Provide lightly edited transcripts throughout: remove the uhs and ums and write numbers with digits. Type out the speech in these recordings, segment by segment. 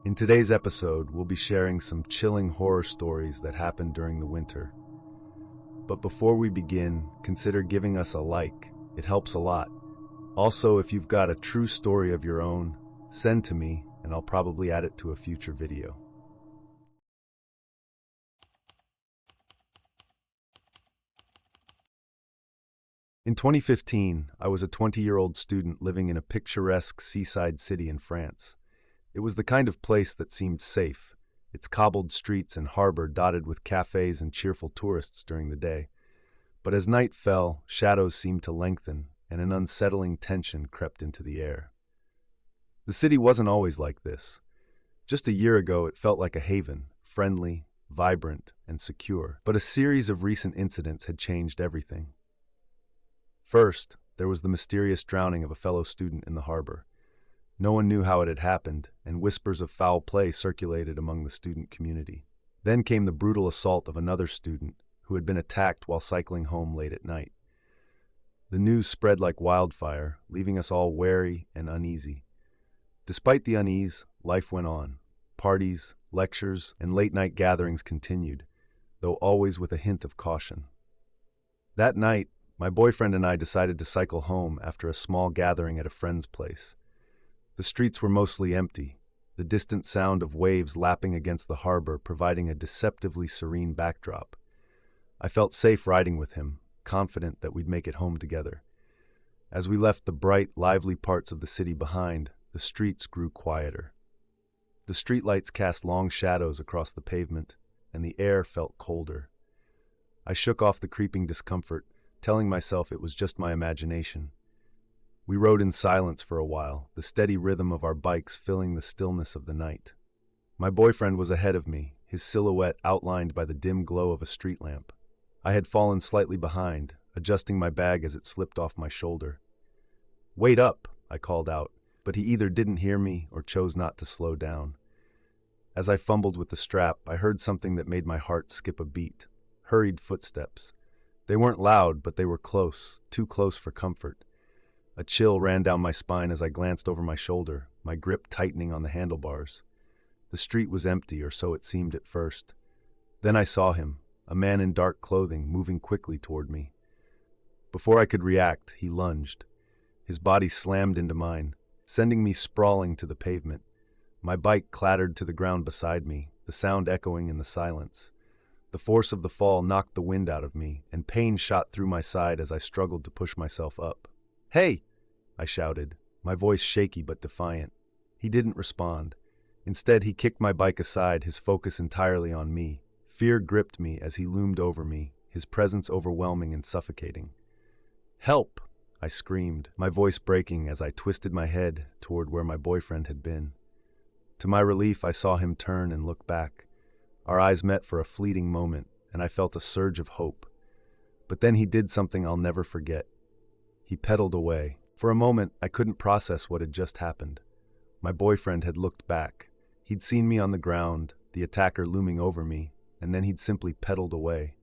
In today's episode, we'll be sharing some chilling horror stories that happened during the winter. But before we begin, consider giving us a like. It helps a lot. Also, if you've got a true story of your own, send to me and I'll probably add it to a future video. In 2015, I was a 20-year-old student living in a picturesque seaside city in France. It was the kind of place that seemed safe, its cobbled streets and harbor dotted with cafes and cheerful tourists during the day. But as night fell, shadows seemed to lengthen, and an unsettling tension crept into the air. The city wasn't always like this. Just a year ago, it felt like a haven, friendly, vibrant, and secure. But a series of recent incidents had changed everything. First, there was the mysterious drowning of a fellow student in the harbor. No one knew how it had happened, and whispers of foul play circulated among the student community. Then came the brutal assault of another student who had been attacked while cycling home late at night. The news spread like wildfire, leaving us all wary and uneasy. Despite the unease, life went on. Parties, lectures, and late-night gatherings continued, though always with a hint of caution. That night, my boyfriend and I decided to cycle home after a small gathering at a friend's place. The streets were mostly empty, the distant sound of waves lapping against the harbor providing a deceptively serene backdrop. I felt safe riding with him, confident that we'd make it home together. As we left the bright, lively parts of the city behind, the streets grew quieter. The streetlights cast long shadows across the pavement, and the air felt colder. I shook off the creeping discomfort, telling myself it was just my imagination. We rode in silence for a while, the steady rhythm of our bikes filling the stillness of the night. My boyfriend was ahead of me, his silhouette outlined by the dim glow of a street lamp. I had fallen slightly behind, adjusting my bag as it slipped off my shoulder. "Wait up," I called out, but he either didn't hear me or chose not to slow down. As I fumbled with the strap, I heard something that made my heart skip a beat. Hurried footsteps. They weren't loud, but they were close, too close for comfort. A chill ran down my spine as I glanced over my shoulder, my grip tightening on the handlebars. The street was empty, or so it seemed at first. Then I saw him, a man in dark clothing, moving quickly toward me. Before I could react, he lunged. His body slammed into mine, sending me sprawling to the pavement. My bike clattered to the ground beside me, the sound echoing in the silence. The force of the fall knocked the wind out of me, and pain shot through my side as I struggled to push myself up. "Hey!" I shouted, my voice shaky but defiant. He didn't respond. Instead, he kicked my bike aside, his focus entirely on me. Fear gripped me as he loomed over me, his presence overwhelming and suffocating. "Help!" I screamed, my voice breaking as I twisted my head toward where my boyfriend had been. To my relief, I saw him turn and look back. Our eyes met for a fleeting moment, and I felt a surge of hope. But then he did something I'll never forget. He pedaled away. For a moment, I couldn't process what had just happened. My boyfriend had looked back. He'd seen me on the ground, the attacker looming over me, and then he'd simply pedaled away.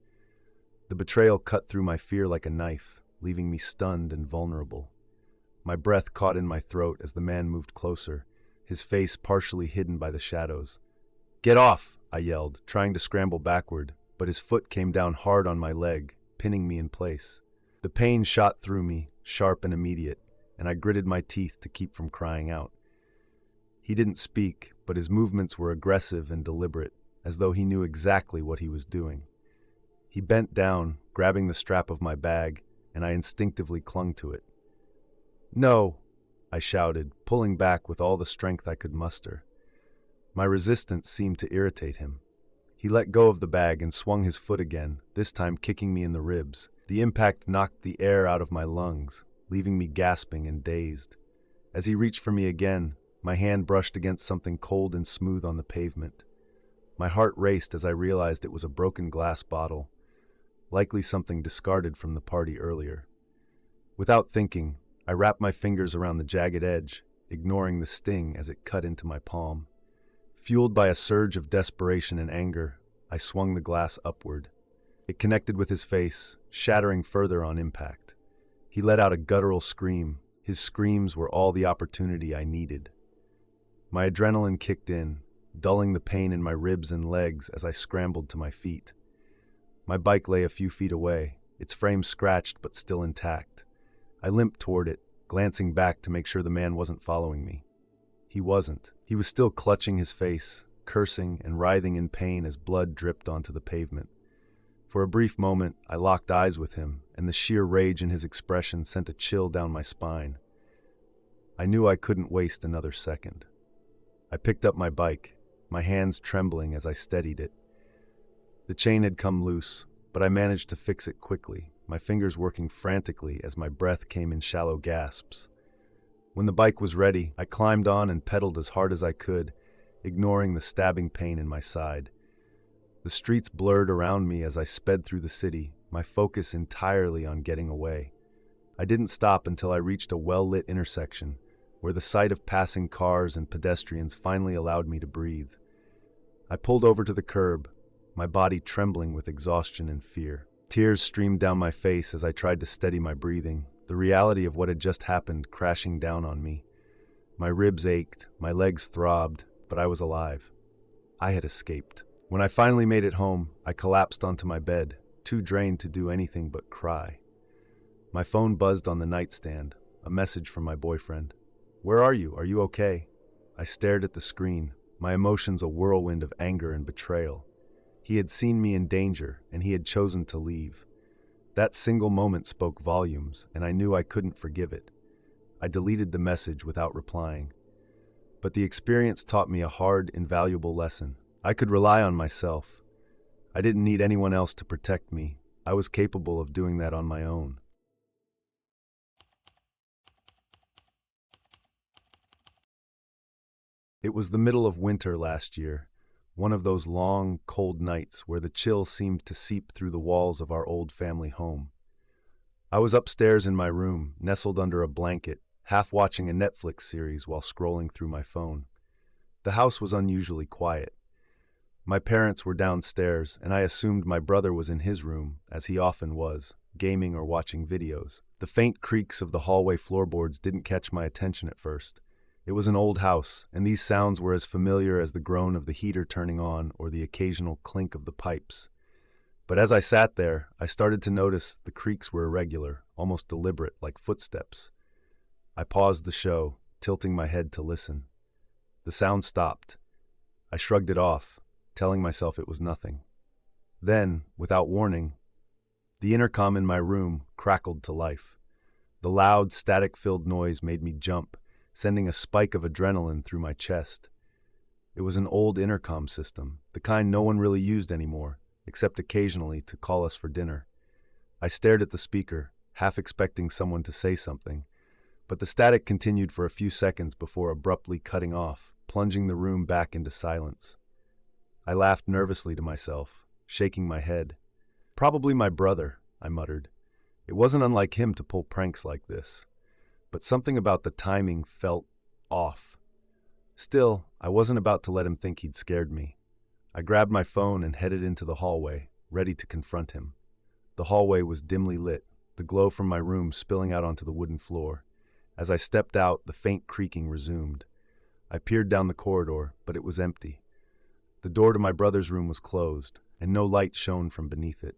The betrayal cut through my fear like a knife, leaving me stunned and vulnerable. My breath caught in my throat as the man moved closer, his face partially hidden by the shadows. "Get off!" I yelled, trying to scramble backward, but his foot came down hard on my leg, pinning me in place. The pain shot through me, sharp and immediate, and I gritted my teeth to keep from crying out. He didn't speak, but his movements were aggressive and deliberate, as though he knew exactly what he was doing. He bent down, grabbing the strap of my bag, and I instinctively clung to it. "No!" I shouted, pulling back with all the strength I could muster. My resistance seemed to irritate him. He let go of the bag and swung his foot again, this time kicking me in the ribs. The impact knocked the air out of my lungs, leaving me gasping and dazed. As he reached for me again, my hand brushed against something cold and smooth on the pavement. My heart raced as I realized it was a broken glass bottle, likely something discarded from the party earlier. Without thinking, I wrapped my fingers around the jagged edge, ignoring the sting as it cut into my palm. Fueled by a surge of desperation and anger, I swung the glass upward. It connected with his face, shattering further on impact. He let out a guttural scream. His screams were all the opportunity I needed. My adrenaline kicked in, dulling the pain in my ribs and legs as I scrambled to my feet. My bike lay a few feet away, its frame scratched but still intact. I limped toward it, glancing back to make sure the man wasn't following me. He wasn't. He was still clutching his face, cursing and writhing in pain as blood dripped onto the pavement. For a brief moment, I locked eyes with him, and the sheer rage in his expression sent a chill down my spine. I knew I couldn't waste another second. I picked up my bike, my hands trembling as I steadied it. The chain had come loose, but I managed to fix it quickly, my fingers working frantically as my breath came in shallow gasps. When the bike was ready, I climbed on and pedaled as hard as I could, ignoring the stabbing pain in my side. The streets blurred around me as I sped through the city, my focus entirely on getting away. I didn't stop until I reached a well-lit intersection, where the sight of passing cars and pedestrians finally allowed me to breathe. I pulled over to the curb, my body trembling with exhaustion and fear. Tears streamed down my face as I tried to steady my breathing, the reality of what had just happened crashing down on me. My ribs ached, my legs throbbed, but I was alive. I had escaped. When I finally made it home, I collapsed onto my bed, too drained to do anything but cry. My phone buzzed on the nightstand, a message from my boyfriend. "Where are you? Are you okay?" I stared at the screen, my emotions a whirlwind of anger and betrayal. He had seen me in danger, and he had chosen to leave. That single moment spoke volumes, and I knew I couldn't forgive it. I deleted the message without replying. But the experience taught me a hard, invaluable lesson. I could rely on myself. I didn't need anyone else to protect me. I was capable of doing that on my own. It was the middle of winter last year, one of those long, cold nights where the chill seemed to seep through the walls of our old family home. I was upstairs in my room, nestled under a blanket, half watching a Netflix series while scrolling through my phone. The house was unusually quiet. My parents were downstairs, and I assumed my brother was in his room, as he often was, gaming or watching videos. The faint creaks of the hallway floorboards didn't catch my attention at first. It was an old house, and these sounds were as familiar as the groan of the heater turning on or the occasional clink of the pipes. But as I sat there, I started to notice the creaks were irregular, almost deliberate, like footsteps. I paused the show, tilting my head to listen. The sound stopped. I shrugged it off, telling myself it was nothing. Then, without warning, the intercom in my room crackled to life. The loud, static-filled noise made me jump, sending a spike of adrenaline through my chest. It was an old intercom system, the kind no one really used anymore, except occasionally to call us for dinner. I stared at the speaker, half expecting someone to say something, but the static continued for a few seconds before abruptly cutting off, plunging the room back into silence. I laughed nervously to myself, shaking my head. "Probably my brother," I muttered. It wasn't unlike him to pull pranks like this, but something about the timing felt off. Still, I wasn't about to let him think he'd scared me. I grabbed my phone and headed into the hallway, ready to confront him. The hallway was dimly lit, the glow from my room spilling out onto the wooden floor. As I stepped out, the faint creaking resumed. I peered down the corridor, but it was empty. The door to my brother's room was closed, and no light shone from beneath it.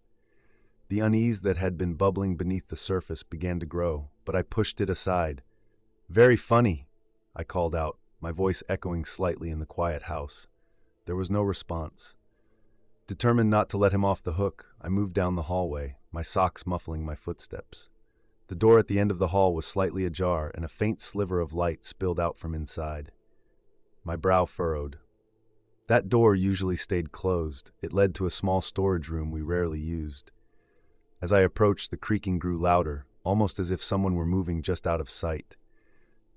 The unease that had been bubbling beneath the surface began to grow, but I pushed it aside. "Very funny," I called out, my voice echoing slightly in the quiet house. There was no response. Determined not to let him off the hook, I moved down the hallway, my socks muffling my footsteps. The door at the end of the hall was slightly ajar, and a faint sliver of light spilled out from inside. My brow furrowed. That door usually stayed closed. It led to a small storage room we rarely used. As I approached, the creaking grew louder, almost as if someone were moving just out of sight.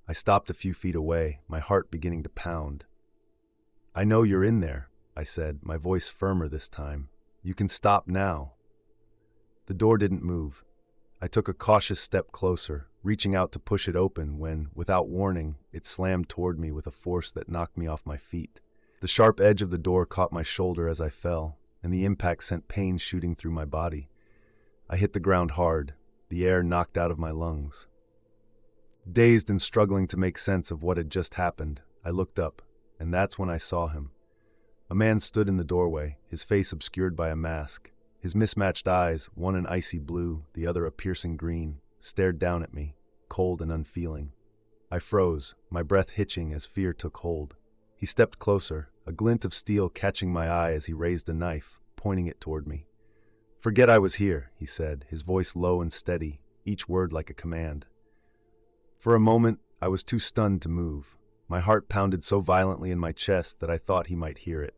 I stopped a few feet away, my heart beginning to pound. "I know you're in there," I said, my voice firmer this time. "You can stop now." The door didn't move. I took a cautious step closer, reaching out to push it open when, without warning, it slammed toward me with a force that knocked me off my feet. The sharp edge of the door caught my shoulder as I fell, and the impact sent pain shooting through my body. I hit the ground hard, the air knocked out of my lungs. Dazed and struggling to make sense of what had just happened, I looked up, and that's when I saw him. A man stood in the doorway, his face obscured by a mask. His mismatched eyes, one an icy blue, the other a piercing green, stared down at me, cold and unfeeling. I froze, my breath hitching as fear took hold. He stepped closer, a glint of steel catching my eye as he raised a knife, pointing it toward me. "Forget I was here," he said, his voice low and steady, each word like a command. For a moment, I was too stunned to move. My heart pounded so violently in my chest that I thought he might hear it.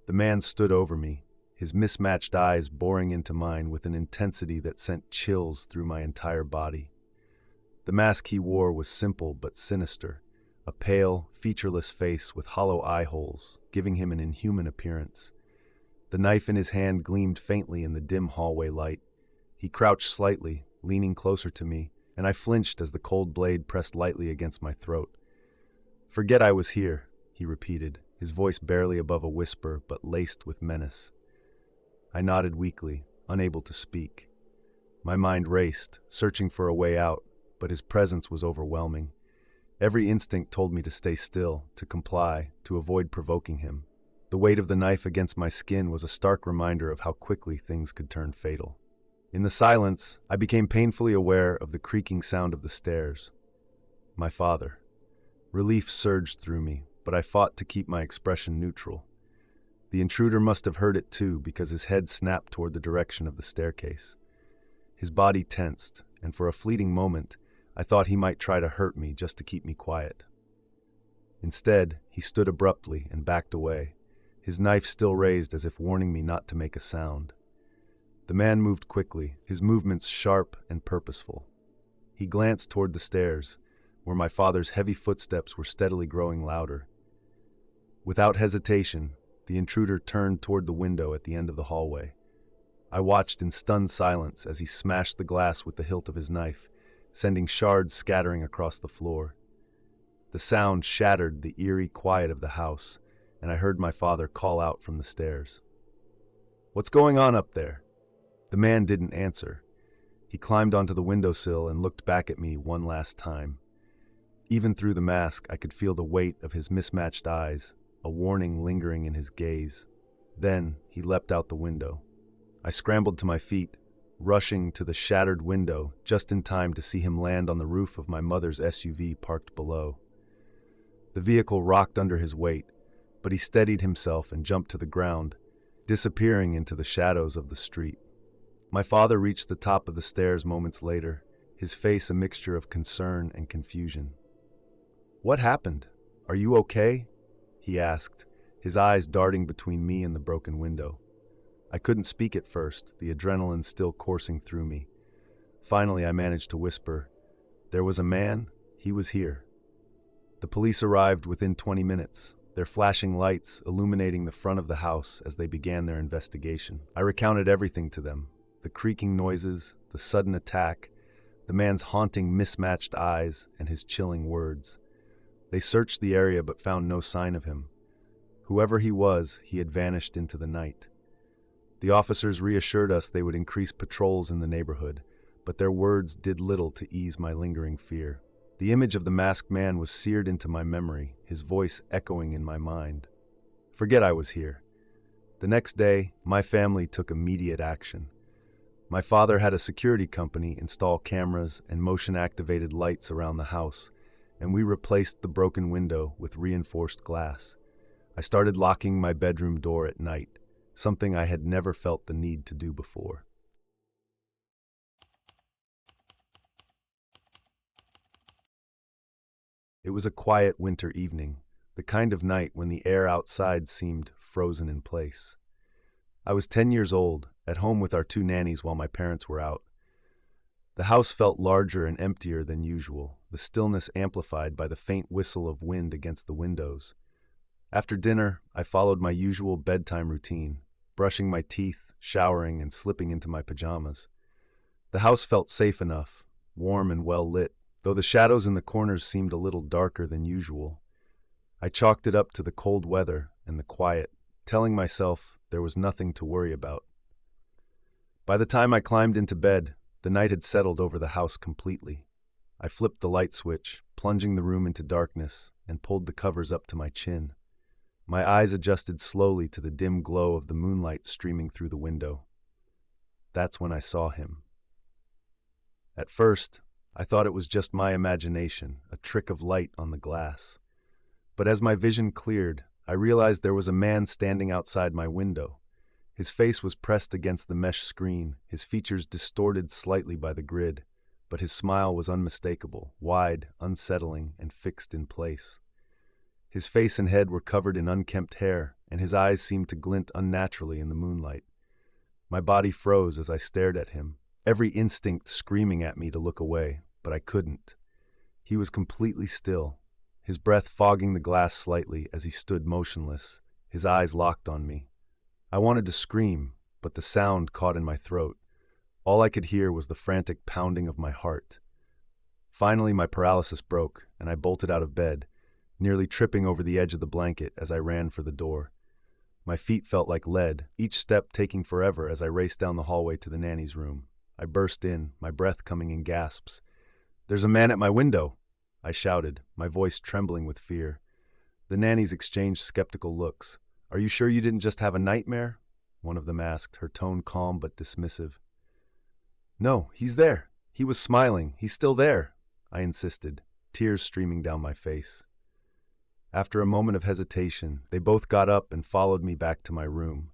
The man stood over me, his mismatched eyes boring into mine with an intensity that sent chills through my entire body. The mask he wore was simple but sinister, a pale, featureless face with hollow eye holes, giving him an inhuman appearance. The knife in his hand gleamed faintly in the dim hallway light. He crouched slightly, leaning closer to me, and I flinched as the cold blade pressed lightly against my throat. "Forget I was here," he repeated, his voice barely above a whisper but laced with menace. I nodded weakly, unable to speak. My mind raced, searching for a way out, but his presence was overwhelming. Every instinct told me to stay still, to comply, to avoid provoking him. The weight of the knife against my skin was a stark reminder of how quickly things could turn fatal. In the silence, I became painfully aware of the creaking sound of the stairs. My father. Relief surged through me, but I fought to keep my expression neutral. The intruder must have heard it too, because his head snapped toward the direction of the staircase. His body tensed, and for a fleeting moment, I thought he might try to hurt me just to keep me quiet. Instead, he stood abruptly and backed away, his knife still raised as if warning me not to make a sound. The man moved quickly, his movements sharp and purposeful. He glanced toward the stairs, where my father's heavy footsteps were steadily growing louder. Without hesitation, the intruder turned toward the window at the end of the hallway. I watched in stunned silence as he smashed the glass with the hilt of his knife, sending shards scattering across the floor. The sound shattered the eerie quiet of the house, and I heard my father call out from the stairs. "What's going on up there?" The man didn't answer. He climbed onto the windowsill and looked back at me one last time. Even through the mask, I could feel the weight of his mismatched eyes, a warning lingering in his gaze. Then he leapt out the window. I scrambled to my feet, rushing to the shattered window just in time to see him land on the roof of my mother's SUV parked below. The vehicle rocked under his weight, but he steadied himself and jumped to the ground, disappearing into the shadows of the street. My father reached the top of the stairs moments later, his face a mixture of concern and confusion. "What happened? Are you okay?" he asked, his eyes darting between me and the broken window. I couldn't speak at first, the adrenaline still coursing through me. Finally, I managed to whisper, "There was a man. He was here." The police arrived within 20 minutes, their flashing lights illuminating the front of the house as they began their investigation. I recounted everything to them, the creaking noises, the sudden attack, the man's haunting mismatched eyes, and his chilling words. They searched the area but found no sign of him. Whoever he was, he had vanished into the night. The officers reassured us they would increase patrols in the neighborhood, but their words did little to ease my lingering fear. The image of the masked man was seared into my memory, his voice echoing in my mind. Forget I was here. The next day, my family took immediate action. My father had a security company install cameras and motion-activated lights around the house, and we replaced the broken window with reinforced glass. I started locking my bedroom door at night, something I had never felt the need to do before. It was a quiet winter evening, the kind of night when the air outside seemed frozen in place. I was 10 years old, at home with our two nannies while my parents were out. The house felt larger and emptier than usual, the stillness amplified by the faint whistle of wind against the windows. After dinner, I followed my usual bedtime routine, brushing my teeth, showering, and slipping into my pajamas. The house felt safe enough, warm and well lit, though the shadows in the corners seemed a little darker than usual. I chalked it up to the cold weather and the quiet, telling myself there was nothing to worry about. By the time I climbed into bed, the night had settled over the house completely. I flipped the light switch, plunging the room into darkness, and pulled the covers up to my chin. My eyes adjusted slowly to the dim glow of the moonlight streaming through the window. That's when I saw him. At first, I thought it was just my imagination, a trick of light on the glass. But as my vision cleared, I realized there was a man standing outside my window. His face was pressed against the mesh screen, his features distorted slightly by the grid, but his smile was unmistakable, wide, unsettling, and fixed in place. His face and head were covered in unkempt hair, and his eyes seemed to glint unnaturally in the moonlight. My body froze as I stared at him, every instinct screaming at me to look away, but I couldn't. He was completely still, his breath fogging the glass slightly as he stood motionless, his eyes locked on me. I wanted to scream, but the sound caught in my throat. All I could hear was the frantic pounding of my heart. Finally, my paralysis broke, and I bolted out of bed, nearly tripping over the edge of the blanket as I ran for the door. My feet felt like lead, each step taking forever as I raced down the hallway to the nanny's room. I burst in, my breath coming in gasps. "There's a man at my window!" I shouted, my voice trembling with fear. The nannies exchanged skeptical looks. "Are you sure you didn't just have a nightmare?" one of them asked, her tone calm but dismissive. "No, he's there. He was smiling. He's still there," I insisted, tears streaming down my face. After a moment of hesitation, they both got up and followed me back to my room.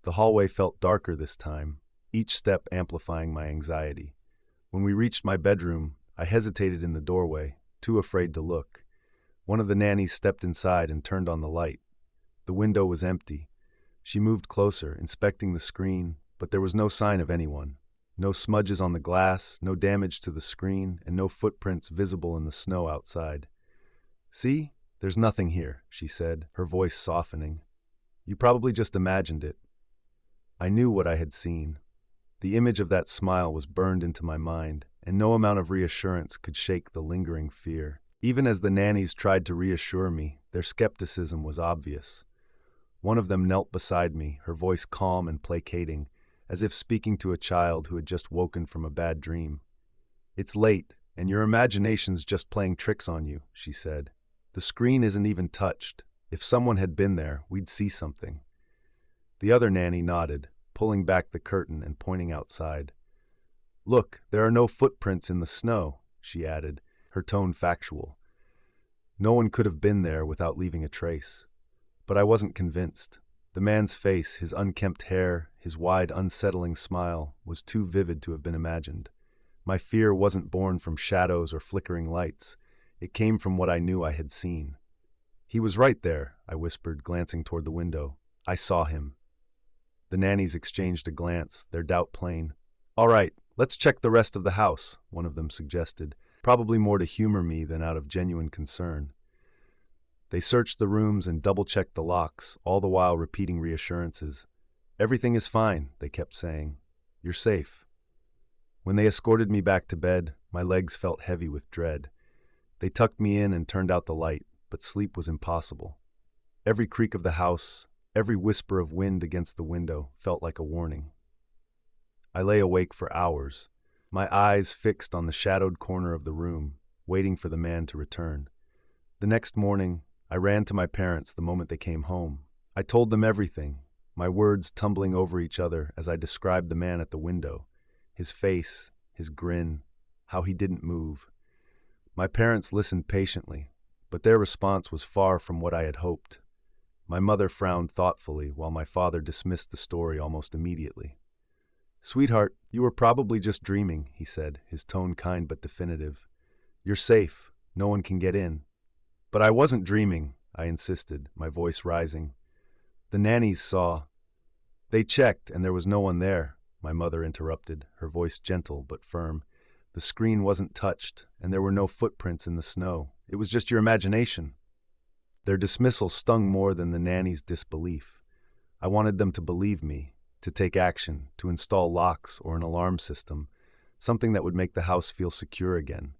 The hallway felt darker this time, each step amplifying my anxiety. When we reached my bedroom, I hesitated in the doorway, too afraid to look. One of the nannies stepped inside and turned on the light. The window was empty. She moved closer, inspecting the screen, but there was no sign of anyone. No smudges on the glass, no damage to the screen, and no footprints visible in the snow outside. "See? There's nothing here," she said, her voice softening. "You probably just imagined it." I knew what I had seen. The image of that smile was burned into my mind, and no amount of reassurance could shake the lingering fear. Even as the nannies tried to reassure me, their skepticism was obvious. One of them knelt beside me, her voice calm and placating, as if speaking to a child who had just woken from a bad dream. "It's late, and your imagination's just playing tricks on you," she said. "The screen isn't even touched. If someone had been there, we'd see something." The other nanny nodded, pulling back the curtain and pointing outside. "Look, there are no footprints in the snow," she added, her tone factual. No one could have been there without leaving a trace. But I wasn't convinced. The man's face, his unkempt hair, his wide, unsettling smile, was too vivid to have been imagined. My fear wasn't born from shadows or flickering lights. It came from what I knew I had seen. "He was right there," I whispered, glancing toward the window. "I saw him." The nannies exchanged a glance, their doubt plain. "All right, let's check the rest of the house," one of them suggested, probably more to humor me than out of genuine concern. They searched the rooms and double-checked the locks, all the while repeating reassurances. "Everything is fine," they kept saying. "You're safe." When they escorted me back to bed, my legs felt heavy with dread. They tucked me in and turned out the light, but sleep was impossible. Every creak of the house, every whisper of wind against the window felt like a warning. I lay awake for hours, my eyes fixed on the shadowed corner of the room, waiting for the man to return. The next morning, I ran to my parents the moment they came home. I told them everything, my words tumbling over each other as I described the man at the window, his face, his grin, how he didn't move. My parents listened patiently, but their response was far from what I had hoped. My mother frowned thoughtfully while my father dismissed the story almost immediately. "Sweetheart, you were probably just dreaming," he said, his tone kind but definitive. "You're safe. No one can get in." "But I wasn't dreaming," I insisted, my voice rising. "The nannies saw." "They checked, and there was no one there," my mother interrupted, her voice gentle but firm. "The screen wasn't touched, and there were no footprints in the snow. It was just your imagination." Their dismissal stung more than the nanny's disbelief. I wanted them to believe me, to take action, to install locks or an alarm system, something that would make the house feel secure again.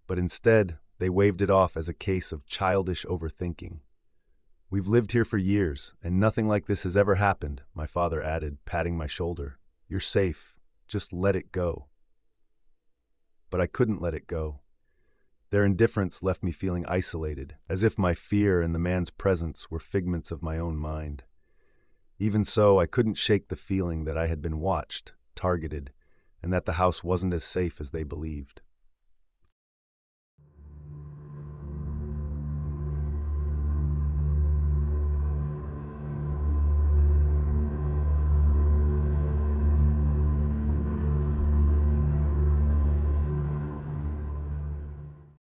But instead, they waved it off as a case of childish overthinking. "We've lived here for years, and nothing like this has ever happened," my father added, patting my shoulder. "You're safe. Just let it go." But I couldn't let it go. Their indifference left me feeling isolated, as if my fear and the man's presence were figments of my own mind. Even so, I couldn't shake the feeling that I had been watched, targeted, and that the house wasn't as safe as they believed.